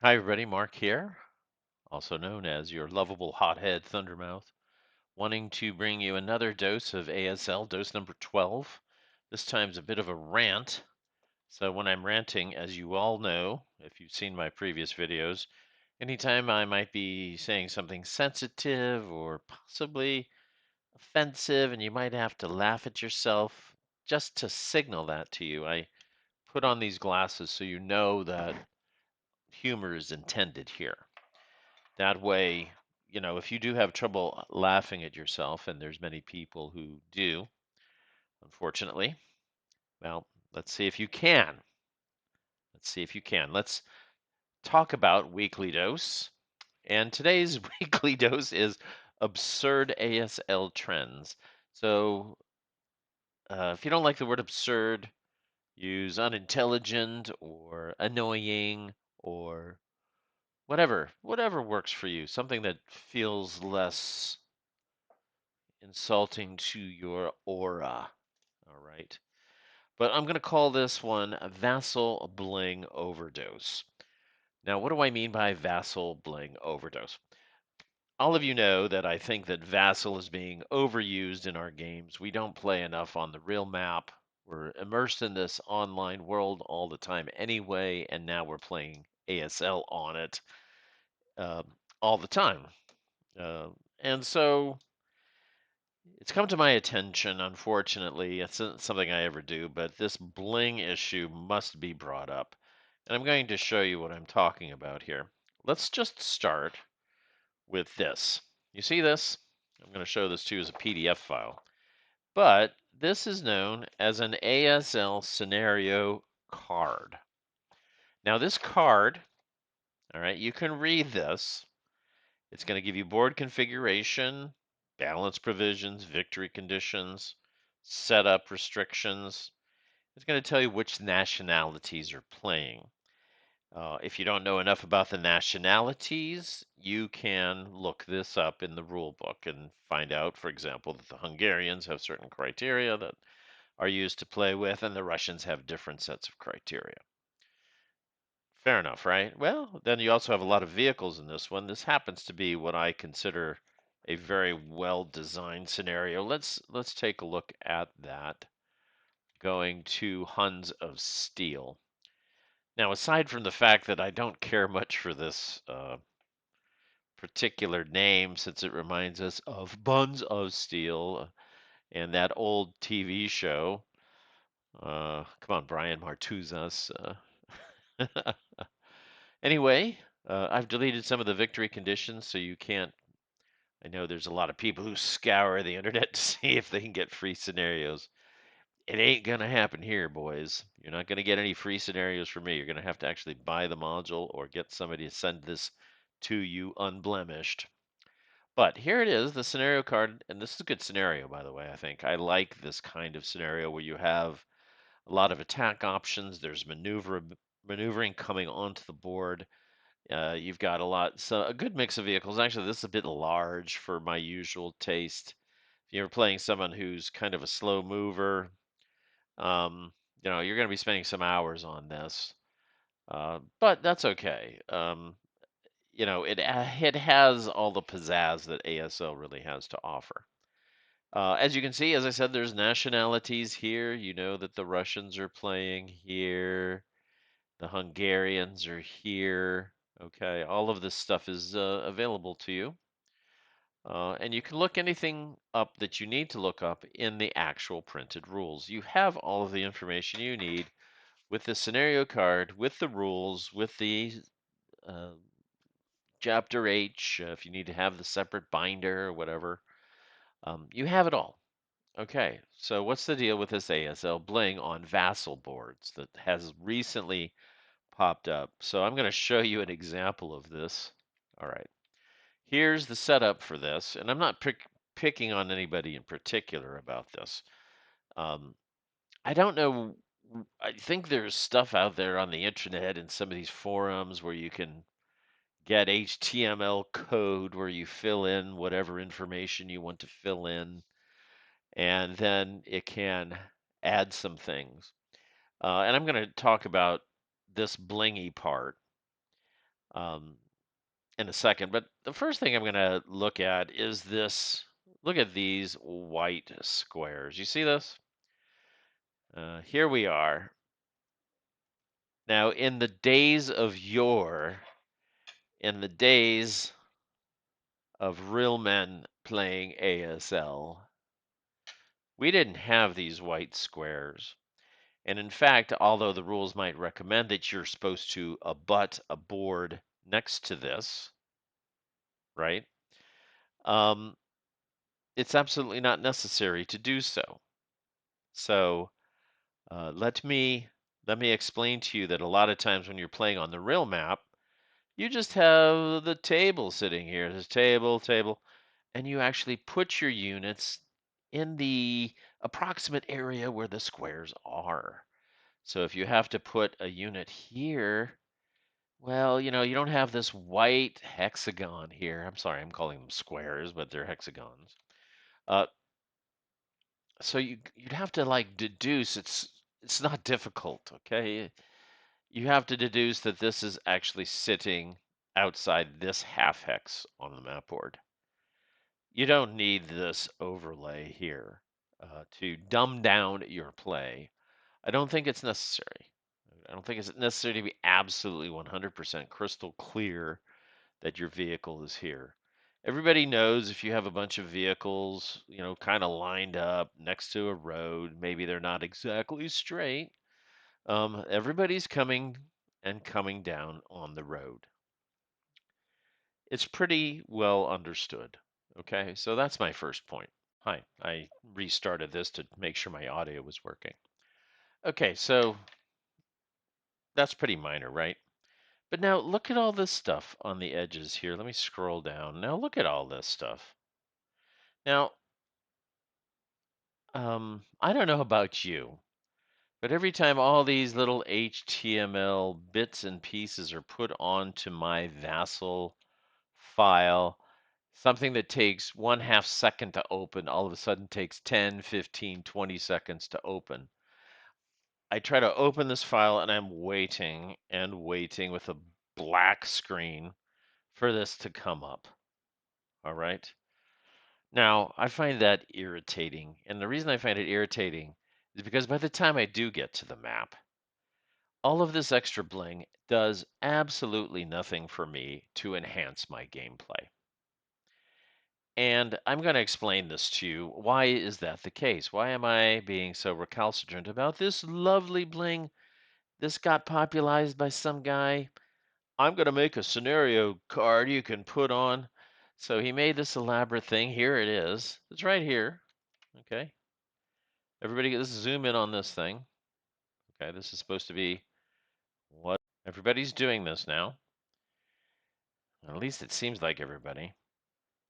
Hi, everybody. Mark here, also known as your lovable hothead Thundermouth, wanting to bring you another dose of ASL, dose number 12. This time's a bit of a rant. So, when I'm ranting, as you all know, if you've seen my previous videos, anytime I might be saying something sensitive or possibly offensive, and you might have to laugh at yourself, just to signal that to you, I put on these glasses so you know that humor is intended here. That way, if you do have trouble laughing at yourself, and there's many people who do, unfortunately, well, let's see if you can. Let's see if you can. Let's talk about weekly dose. And today's weekly dose is absurd ASL trends. So, if you don't like the word absurd, use unintelligent or annoying or whatever works for you. Something that feels less insulting to your aura. All right. But I'm going to call this one a VASL Bling Overdose. Now, what do I mean by VASL Bling Overdose? All of you know that I think that VASL is being overused in our games. We don't play enough on the real map. We're immersed in this online world all the time anyway, and now we're playing ASL on it uh, all the time. Uh, and so it's come to my attention, unfortunately. It's not something I ever do, but this bling issue must be brought up. And I'm going to show you what I'm talking about here. Let's just start with this. You see this? I'm going to show this to you as a PDF file. But this is known as an ASL scenario card. Now, this card, all right, you can read this. It's going to give you board configuration, balance provisions, victory conditions, setup restrictions. It's going to tell you which nationalities are playing. If you don't know enough about the nationalities, you can look this up in the rule book and find out, for example, that the Hungarians have certain criteria that are used to play with, and the Russians have different sets of criteria. Fair enough, right? Well, then you also have a lot of vehicles in this one. This happens to be what I consider a very well-designed scenario. Let's take a look at that. Going to Huns of Steel. Now, aside from the fact that I don't care much for this particular name, since it reminds us of Buns of Steel and that old TV show. Come on, Brian Martuzas. Anyway, I've deleted some of the victory conditions so you can't. I know there's a lot of people who scour the internet to see if they can get free scenarios. It ain't going to happen here, boys. You're not going to get any free scenarios from me. You're going to have to actually buy the module or get somebody to send this to you unblemished. But here it is, the scenario card, and this is a good scenario, by the way, I think. I like this kind of scenario where you have a lot of attack options. There's maneuvering coming onto the board. You've got a good mix of vehicles. Actually, this is a bit large for my usual taste. If you're playing someone who's kind of a slow mover, um, you're going to be spending some hours on this. But that's okay. It has all the pizzazz that ASL really has to offer. As you can see, as I said, there's nationalities here. You know that the Russians are playing here. The Hungarians are here. Okay, all of this stuff is available to you. And you can look anything up that you need to look up in the actual printed rules. You have all of the information you need with the scenario card, with the rules, with the uh, chapter H, if you need to have the separate binder or whatever. You have it all. Okay, so what's the deal with this ASL Bling on VASL boards that has recently popped up? So I'm going to show you an example of this. All right, here's the setup for this, and I'm not picking on anybody in particular about this. Um, I don't know. I think there's stuff out there on the internet in some of these forums where you can get HTML code where you fill in whatever information you want to fill in, and then it can add some things. And I'm going to talk about this blingy part. um, in a second. But the first thing I'm going to look at is this. Look at these white squares. You see this? Here we are. Now, in the days of real men playing ASL, we didn't have these white squares. And in fact, although the rules might recommend that you're supposed to abut a board next to this, right? Um, it's absolutely not necessary to do so. So let me explain to you that a lot of times when you're playing on the real map, you just have the table sitting here. This table, and you actually put your units in the approximate area where the squares are. So if you have to put a unit here, well, you don't have this white hexagon here. I'm sorry, I'm calling them squares, but they're hexagons. Uh, so you'd have to like deduce. It's not difficult, okay? You have to deduce that this is actually sitting outside this half hex on the map board. You don't need this overlay here to dumb down your play. I don't think it's necessary. I don't think it's necessary to be absolutely 100% crystal clear that your vehicle is here. Everybody knows if you have a bunch of vehicles, kind of lined up next to a road, maybe they're not exactly straight. Everybody's coming down on the road. It's pretty well understood. Okay, so that's my first point. Hi, I restarted this to make sure my audio was working. Okay, so that's pretty minor, right? But now look at all this stuff on the edges here. Let me scroll down. Now look at all this stuff. Now, I don't know about you, but every time all these little HTML bits and pieces are put onto my VASL file, something that takes 1/2 second to open all of a sudden takes 10, 15, 20 seconds to open. I try to open this file and I'm waiting and waiting with a black screen for this to come up. All right. Now, I find that irritating. And the reason I find it irritating is because by the time I do get to the map, all of this extra bling does absolutely nothing for me to enhance my gameplay. And I'm going to explain this to you. Why is that the case? Why am I being so recalcitrant about this lovely bling? This got popularized by some guy. I'm going to make a scenario card you can put on. So he made this elaborate thing. Here it is. It's right here. Okay. Everybody, let's zoom in on this thing. Okay. This is supposed to be what everybody's doing this now. At least it seems like everybody.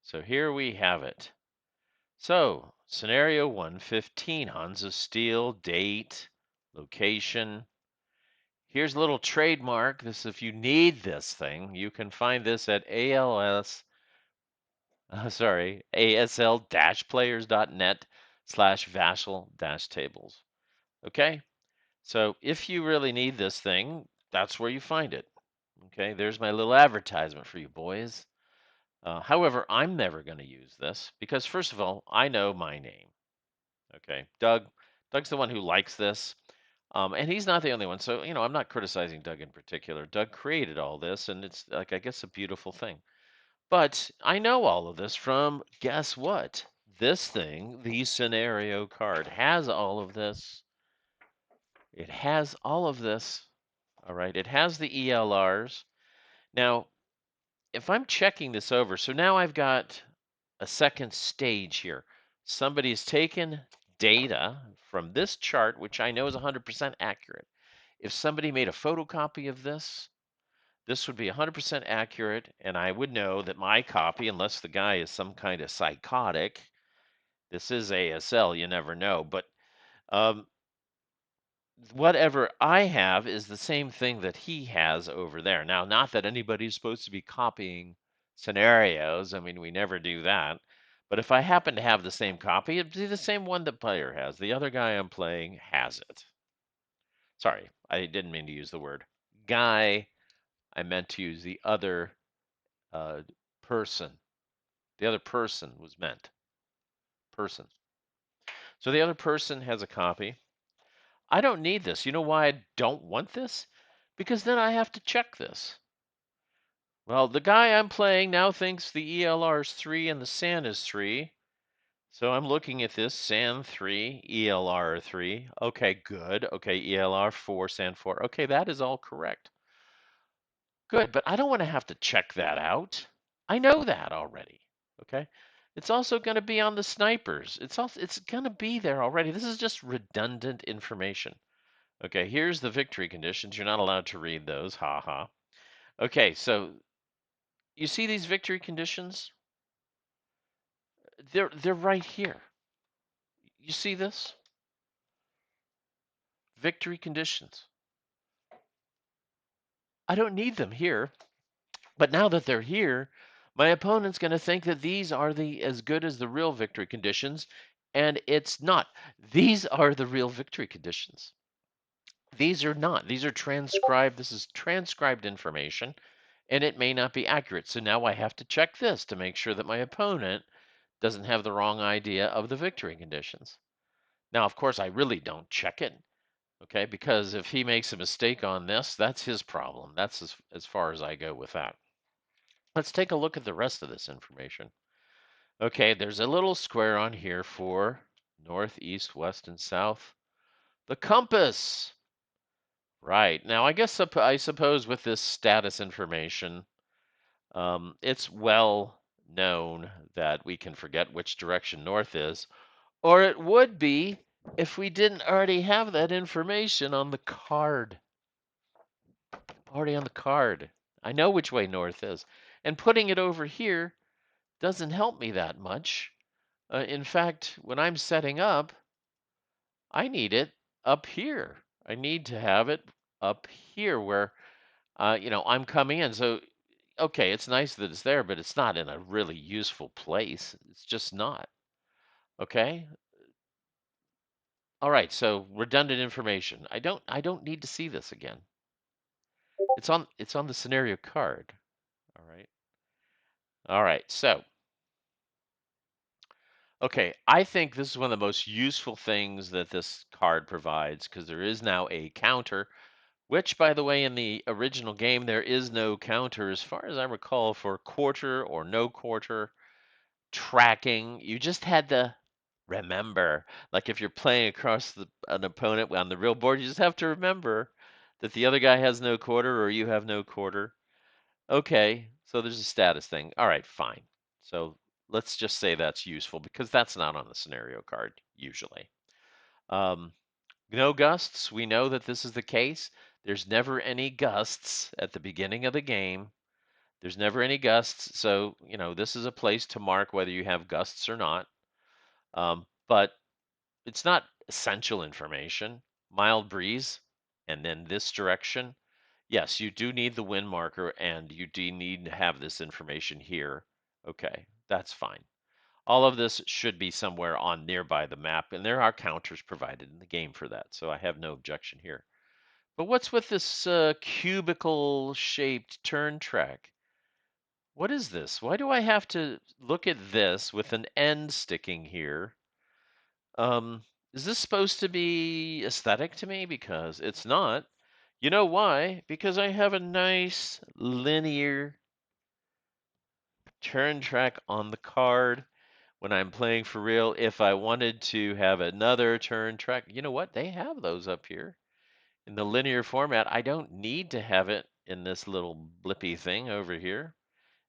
So here we have it. So, scenario 115, Hans of Steel, date, location. Here's a little trademark. This, if you need this thing, you can find this at asl-players.net/VASL-tables. Okay? So, if you really need this thing, that's where you find it. Okay? There's my little advertisement for you boys. However, I'm never going to use this because, first of all, I know my name. Okay, Doug's the one who likes this, and he's not the only one. So I'm not criticizing Doug in particular. Doug created all this, and it's like I guess a beautiful thing. But I know all of this from guess what? This thing, the scenario card, has all of this. It has all of this. All right, it has the ELRs. Now, if I'm checking this over, so now I've got a second stage here. Somebody's taken data from this chart, which I know is 100% accurate. If somebody made a photocopy of this, this would be 100% accurate, and I would know that my copy, unless the guy is some kind of psychotic, this is ASL, you never know, but um, whatever I have is the same thing that he has over there. Now, not that anybody's supposed to be copying scenarios. I mean, we never do that. But if I happen to have the same copy, it'd be the same one the player has. The other guy I'm playing has it. Sorry, I didn't mean to use the word guy. I meant to use the other uh, person. The other person was meant. Person. So the other person has a copy. I don't need this. You know why I don't want this? Because then I have to check this. Well, the guy I'm playing now thinks the ELR is 3 and the SAN is 3. So I'm looking at this, SAN 3, ELR 3. Okay, good. Okay, ELR 4, SAN 4. Okay, that is all correct. Good, but I don't want to have to check that out. I know that already. Okay? It's also going to be on the snipers. It's going to be there already. This is just redundant information. Okay, here's the victory conditions. You're not allowed to read those. Ha ha. Okay, so you see these victory conditions? They're right here. You see this? Victory conditions. I don't need them here, but now that they're here, my opponent's going to think that these are the as good as the real victory conditions, and it's not. These are the real victory conditions. These are not. These are transcribed. This is transcribed information, and it may not be accurate. So now I have to check this to make sure that my opponent doesn't have the wrong idea of the victory conditions. Now, of course, I really don't check it, okay? Because if he makes a mistake on this, that's his problem. That's as far as I go with that. Let's take a look at the rest of this information. Okay, there's a little square on here for north, east, west, and south. The compass. Right. Now, I suppose with this status information, it's well known that we can forget which direction north is, or it would be if we didn't already have that information on the card. Already on the card. I know which way north is. And putting it over here doesn't help me that much. In fact, when I'm setting up, I need it up here. I need to have it up here where, I'm coming in. So, okay, it's nice that it's there, but it's not in a really useful place. It's just not. Okay? All right, so redundant information. I don't need to see this again. It's on the scenario card. All right. All right. So, okay, I think this is one of the most useful things that this card provides because there is now a counter, which, by the way, in the original game, there is no counter, as far as I recall, for quarter or no quarter tracking. You just had to remember. Like if you're playing across an opponent on the real board, you just have to remember that the other guy has no quarter or you have no quarter. Okay, so there's a status thing. All right, fine. So let's just say that's useful because that's not on the scenario card usually. Um, no gusts. We know that this is the case. There's never any gusts at the beginning of the game. There's never any gusts. So, this is a place to mark whether you have gusts or not. But it's not essential information. Mild breeze, and then this direction. Yes, you do need the wind marker, and you do need to have this information here. Okay, that's fine. All of this should be somewhere on nearby the map, and there are counters provided in the game for that, so I have no objection here. But what's with this cubicle-shaped turn track? What is this? Why do I have to look at this with an end sticking here? Is this supposed to be aesthetic to me? Because it's not. You know why? Because I have a nice linear turn track on the card when I'm playing for real. If I wanted to have another turn track, you know what? They have those up here in the linear format. I don't need to have it in this little blippy thing over here.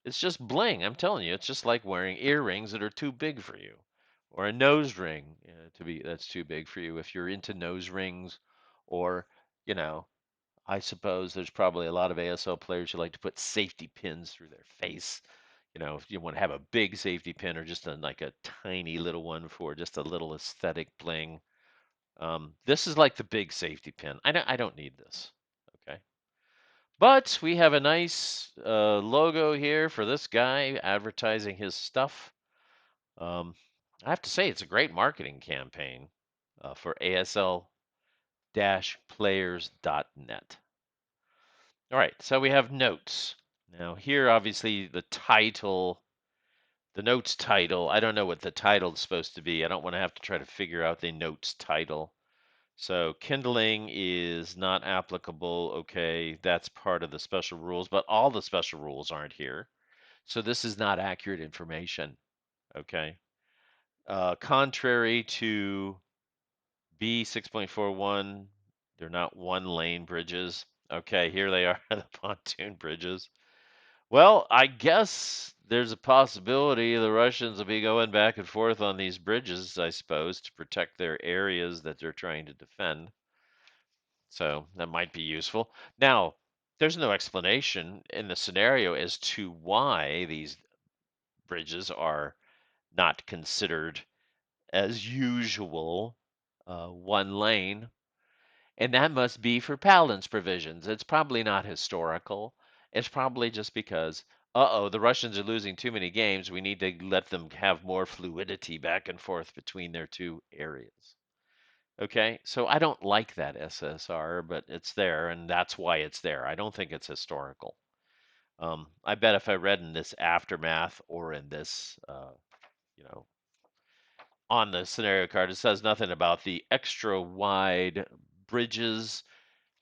It's just bling. I'm telling you, it's just like wearing earrings that are too big for you, or a nose ring that's too big for you if you're into nose rings, or you know, I suppose there's probably a lot of ASL players who like to put safety pins through their face. If you want to have a big safety pin or just like a tiny little one for just a little aesthetic bling. This is like the big safety pin. I don't need this. Okay. But we have a nice logo here for this guy advertising his stuff. I have to say, it's a great marketing campaign for ASL-players.net. All right, so we have notes. Now, here, obviously, the notes title, I don't know what the title is supposed to be. I don't want to have to try to figure out the notes title. So, kindling is not applicable. Okay, that's part of the special rules, but all the special rules aren't here. So, this is not accurate information. Okay. Contrary to B 6.41, they're not one lane bridges. Okay, here they are, the pontoon bridges. Well, I guess there's a possibility the Russians will be going back and forth on these bridges, I suppose, to protect their areas that they're trying to defend. So that might be useful. Now, there's no explanation in the scenario as to why these bridges are not considered as usual one lane. And that must be for Palin's provisions. It's probably not historical. It's probably just because, uh-oh, the Russians are losing too many games. We need to let them have more fluidity back and forth between their two areas. Okay, so I don't like that SSR, but it's there, and that's why it's there. I don't think it's historical. I bet if I read in this aftermath or in this, you know, on the scenario card, it says nothing about the extra wide bridges.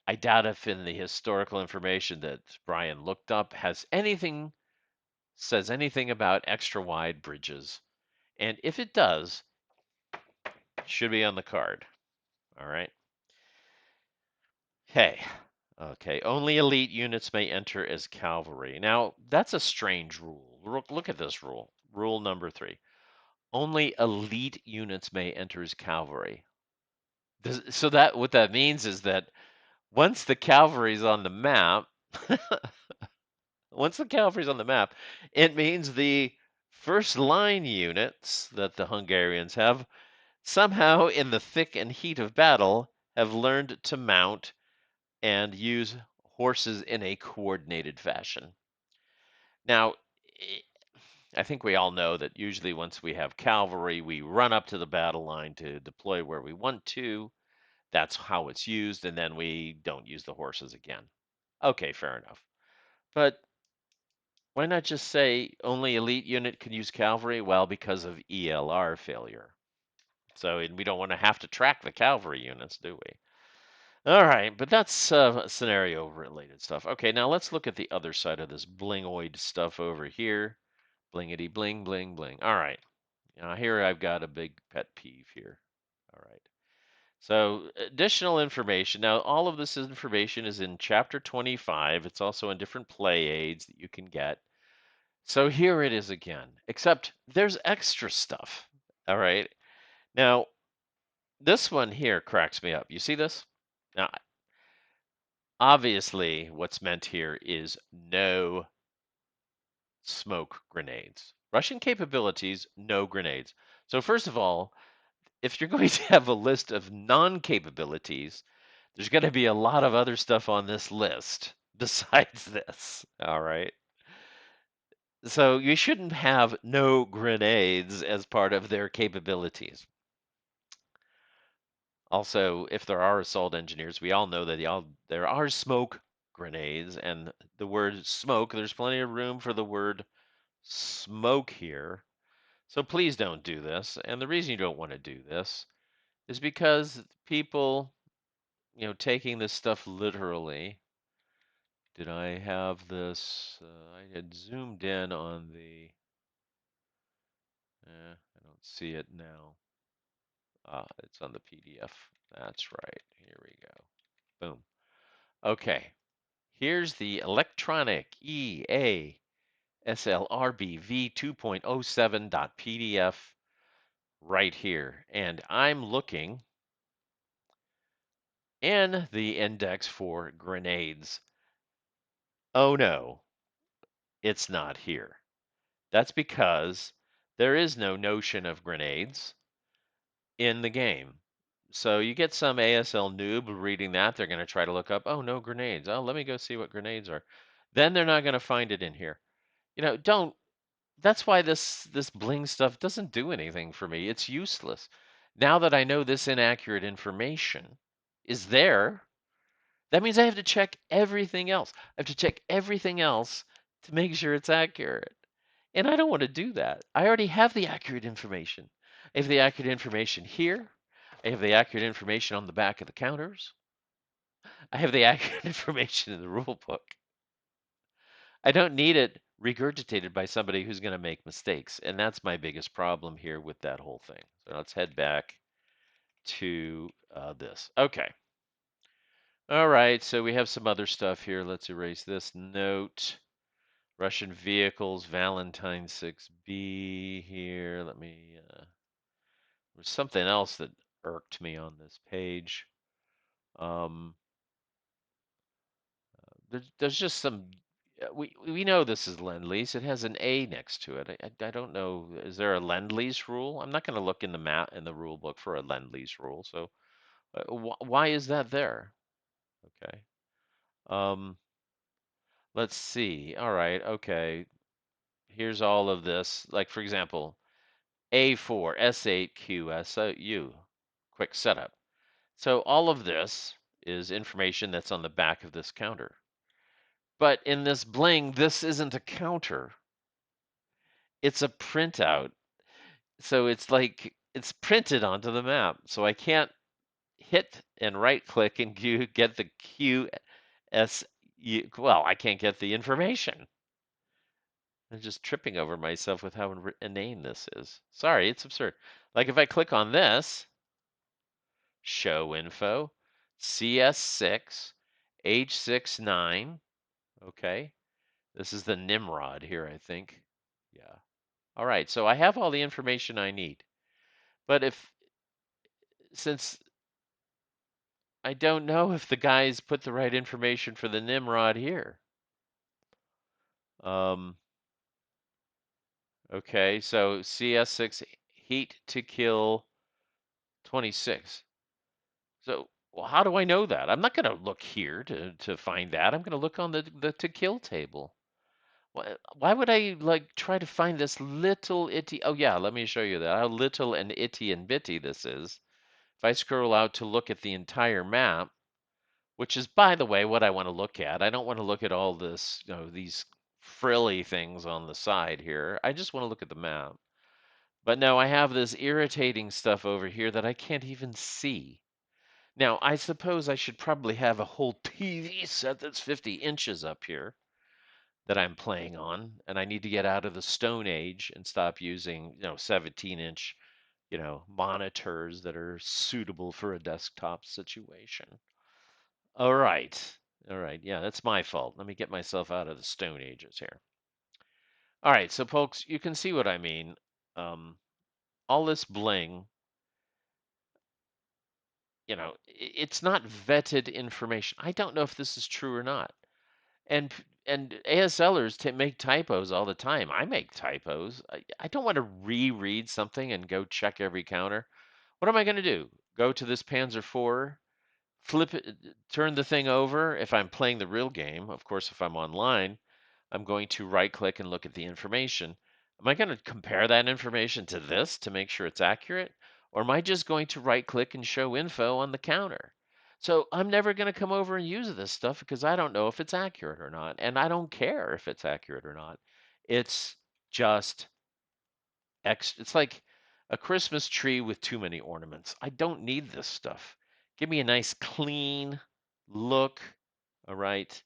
I doubt if in the historical information that Brian looked up says anything about extra wide bridges. And if it does, it should be on the card. All right. Hey. Okay. Only elite units may enter as cavalry. Now, that's a strange rule. Look at this rule. Rule number 3. Only elite units may enter as cavalry. So that what that means is that once the cavalry's on the map, once the cavalry's on the map, it means the first line units that the Hungarians have somehow in the thick and heat of battle have learned to mount and use horses in a coordinated fashion. Now, I think we all know that usually once we have cavalry, we run up to the battle line to deploy where we want to. That's how it's used, and then we don't use the horses again. Okay, fair enough. But why not just say only elite unit can use cavalry? Well, because of ELR failure. So we don't want to have to track the cavalry units, do we? All right, but that's scenario related stuff. Okay, now let's look at the other side of this blingoid stuff over here. Blingity bling bling bling. All right. Now here I've got a big pet peeve here. All right. So additional information. Now all of this information is in chapter 25. It's also in different play aids that you can get. So here it is again, except there's extra stuff. All right. Now, this one here cracks me up. You see this? Now, obviously, what's meant here is no smoke grenades. Russian capabilities, no grenades. So, first of all, if you're going to have a list of non capabilities, there's going to be a lot of other stuff on this list besides this. All right. So you shouldn't have no grenades as part of their capabilities. Also, if there are assault engineers, we all know that there are smoke grenades, and the word smoke, there's plenty of room for the word smoke here. So please don't do this. And the reason you don't want to do this is because people, taking this stuff literally. Did I have this? I had zoomed in on the. I don't see it now. It's on the PDF. That's right. Here we go. Boom. Okay. Here's the electronic EA SLRB v2.07.pdf right here. And I'm looking in the index for grenades. Oh no, it's not here. That's because there is no notion of grenades in the game. So you get some ASL noob reading that, they're going to try to look up, oh, no grenades. Oh, let me go see what grenades are. Then they're not going to find it in here. Don't. That's why this bling stuff doesn't do anything for me. It's useless. Now that I know this inaccurate information is there, That means I have to check everything else. I have to check everything else to make sure it's accurate. And I don't want to do that. I already have the accurate information. I have the accurate information here. I have the accurate information on the back of the counters. I have the accurate information in the rule book. I don't need it regurgitated by somebody who's going to make mistakes. And that's my biggest problem here with that whole thing. So let's head back to this. Okay. All right. So we have some other stuff here. Let's erase this note. Russian vehicles, Valentine 6B here. There's something else that irked me on this page. Um, there's just some. We know this is lend lease. It has an A next to it. I don't know. Is there a lend lease rule? I'm not going to look in the map in the rule book for a lend lease rule. So why is that there? Okay. Um, let's see. All right. Okay. Here's all of this. Like for example, A4, S8, Q, SU. Quick setup. So all of this is information that's on the back of this counter. But in this bling, this isn't a counter. It's a printout. So it's like it's printed onto the map. So I can't hit and right click and get the QS. Well, I can't get the information. I'm just tripping over myself with how inane this is. Sorry, it's absurd. Like if I click on this, show info, CS6, H69. Okay. This is the Nimrod here, I think. Yeah. All right. So I have all the information I need. But since I don't know if the guys put the right information for the Nimrod here. Um, okay. So CS6 heat to kill 26. So well, how do I know that? I'm not going to look here to find that. I'm going to look on the to kill table. Why would I like try to find this little itty? Oh yeah, let me show you that how little and itty and bitty this is. If I scroll out to look at the entire map, which is by the way what I want to look at. I don't want to look at all this, these frilly things on the side here. I just want to look at the map. But no, I have this irritating stuff over here that I can't even see. Now, I suppose I should probably have a whole TV set that's 50 inches up here that I'm playing on, and I need to get out of the Stone Age and stop using, 17-inch, monitors that are suitable for a desktop situation. All right. All right. Yeah, that's my fault. Let me get myself out of the Stone Ages here. All right. So, folks, you can see what I mean. Um, all this bling, it's not vetted information. I don't know if this is true or not. And and ASLers make typos all the time. I make typos. I don't want to reread something and go check every counter. What am I going to do? Go to this Panzer IV, flip it, turn the thing over. If I'm playing the real game, of course, if I'm online, I'm going to right click and look at the information. Am I going to compare that information to this to make sure it's accurate? Or am I just going to right click and show info on the counter? So I'm never going to come over and use this stuff because I don't know if it's accurate or not. And I don't care if it's accurate or not. It's just it's like a Christmas tree with too many ornaments. I don't need this stuff. Give me a nice clean look. All right.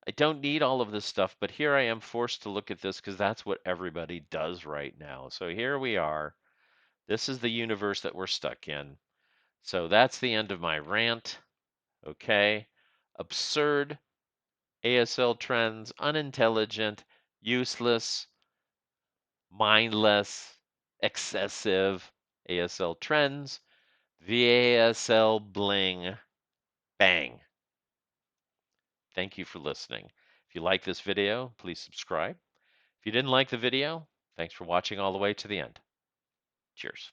I don't need all of this stuff, but here I am forced to look at this because that's what everybody does right now. So here we are. This is the universe that we're stuck in. So that's the end of my rant. Okay. Absurd ASL trends, unintelligent, useless, mindless, excessive ASL trends, VASL Bling Bang. Thank you for listening. If you like this video, please subscribe. If you didn't like the video, thanks for watching all the way to the end. Cheers.